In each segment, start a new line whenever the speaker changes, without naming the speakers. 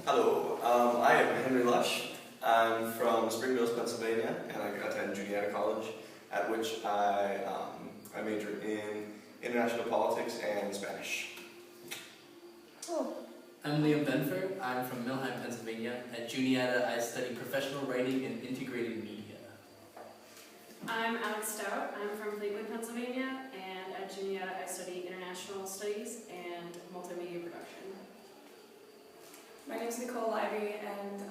Hello, I am Henry Lush. I'm from Spring Mills, Pennsylvania, and I attend Juniata College, at which I major in international politics and Spanish.
Oh.
I'm Liam Benford. I'm from Millheim, Pennsylvania. At Juniata, I study professional writing and integrated media.
I'm Alex Stout. I'm from Fleetwood, Pennsylvania, and at Juniata I study international studies and multimedia production.
My name is Nicole Livey, and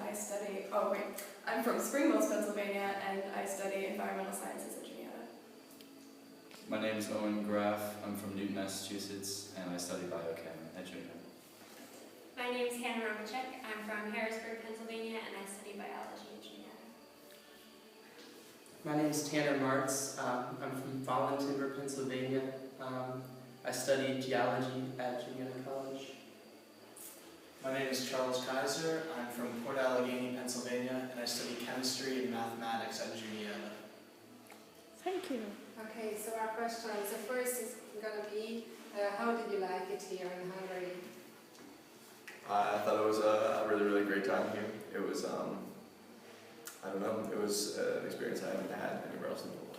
I'm from Spring Mills, Pennsylvania, and I study environmental sciences at Juniata.
My name is Owen Graff. I'm from Newton, Massachusetts, and I study biochem at Juniata.
My name is Hannah Romachek. I'm from Harrisburg, Pennsylvania, and I study biology at Juniata.
My name is Tanner Martz. I'm from Fallen Timber, Pennsylvania. I study geology at Juniata College.
My name is Charles Kaiser. I'm from Port Allegheny, Pennsylvania, and I study chemistry and mathematics at Juniata.
Thank you.
Okay, so our questions. The first is going to be, how did you like it here in Hungary?
I thought it was a really, really great time here. It was, it was an experience I haven't had anywhere else in the world.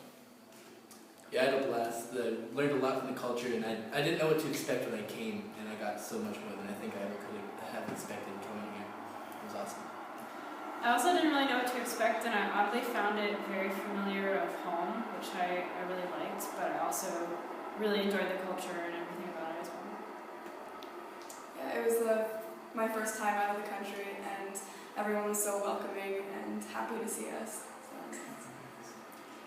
Yeah, I had a blast. Learned a lot from the culture, and I didn't know what to expect when I came, and I got so much more than I think I ever could have expected coming here. It was awesome.
I also didn't really know what to expect, and I oddly found it very familiar of home, which I really liked, but I also really enjoyed the culture and everything about it as well.
Yeah, it was my first time out of the country, and everyone was so welcoming and happy to see us.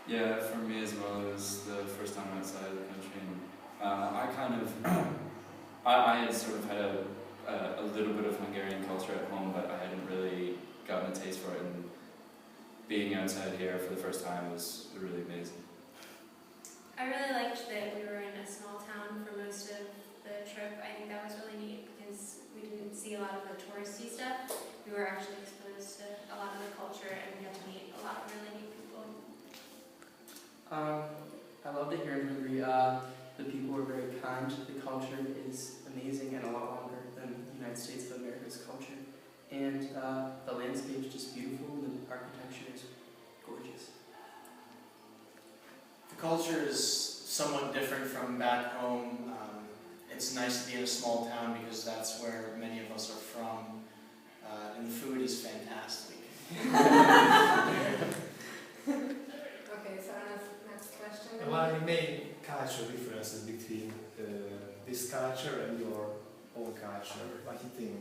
Yeah, for me as well, it was the first time outside of the country, and I had sort of had a little bit of Hungarian culture at home, but I hadn't really gotten a taste for it, and being outside here for the first time was really amazing.
I really liked that we were in a small town for most of the trip. I think that was really neat because we didn't see a lot of the touristy stuff. We were actually exposed to a lot of the culture, and we got to meet a lot of really neat people.
I loved it here in Hungary. The people were very kind. The culture is amazing and a lot longer than the United States of America's culture. And the landscape is just beautiful. The architecture is gorgeous.
The culture is somewhat different from back home. It's nice to be in a small town because that's where many of us are from. And the food is fantastic.
Okay, so next question.
What are the main cultural differences between this culture and your own culture? What do you think?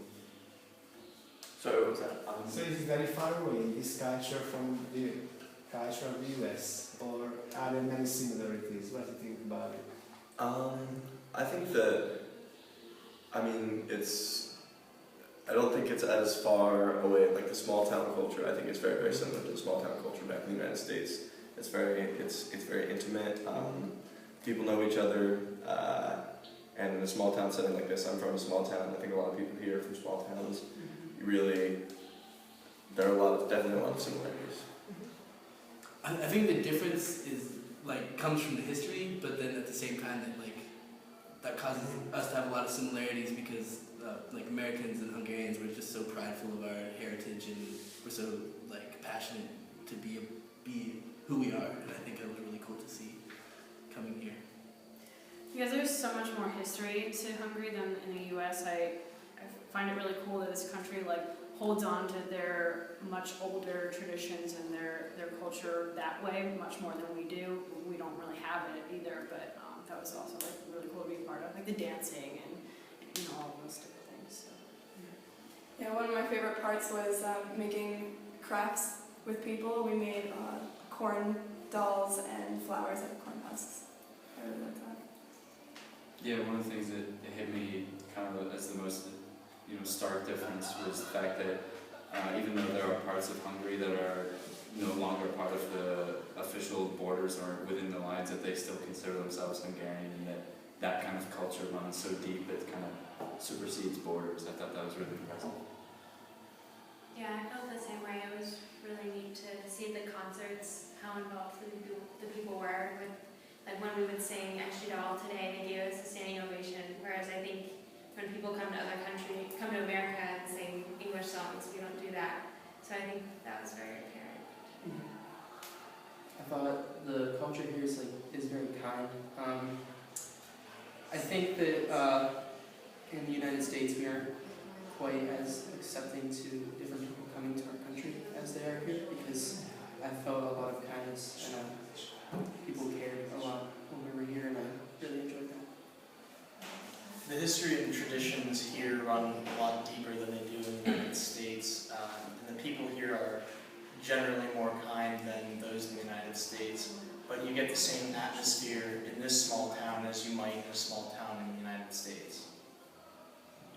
So what was that?
So is it very far away, this culture, from the culture of the US, or are there many similarities? What do you think about it?
I think that, I don't think it's as far away, like the small town culture. I think it's very, very similar to the small town culture back in the United States. It's very intimate. People know each other, and in a small town setting like this, I'm from a small town. I think a lot of people here are from small towns. There are definitely a lot of similarities.
I think the difference is comes from the history, but then at the same time that causes us to have a lot of similarities because Americans and Hungarians were just so prideful of our heritage, and we're so passionate to be who we are, and I think that was really cool to see coming here.
Because there's so much more history to Hungary than in the U.S., I find it really cool that this country holds on to their much older traditions and their culture that way much more than we do. We don't really have it either, but that was also really cool to be a part of, the dancing and all those different things. So.
Yeah, one of my favorite parts was making crafts with people. We made corn dolls and flowers out of corn husks. I really liked that.
Yeah, one of the things that hit me kind of as the most stark difference was the fact that even though there are parts of Hungary that are no longer part of the official borders or within the lines, that they still consider themselves Hungarian, and that kind of culture runs so deep it kind of supersedes borders. I thought that was really impressive.
Yeah, I felt the same way. It was really neat to see the concerts, how involved the people were with, when we would sing All Today, they gave us a standing ovation, whereas I think when people come to America and sing English songs,
thought the culture here is very kind. I think that in the United States we aren't quite as accepting to different people coming to our country as they are here, because I felt a lot of kindness and people cared a lot when we were here, and I really enjoyed that.
The history and traditions here run a lot deeper than they do in the United States, and the people here are generally more kind than those in the United States, but you get the same atmosphere in this small town as you might in a small town in the United States.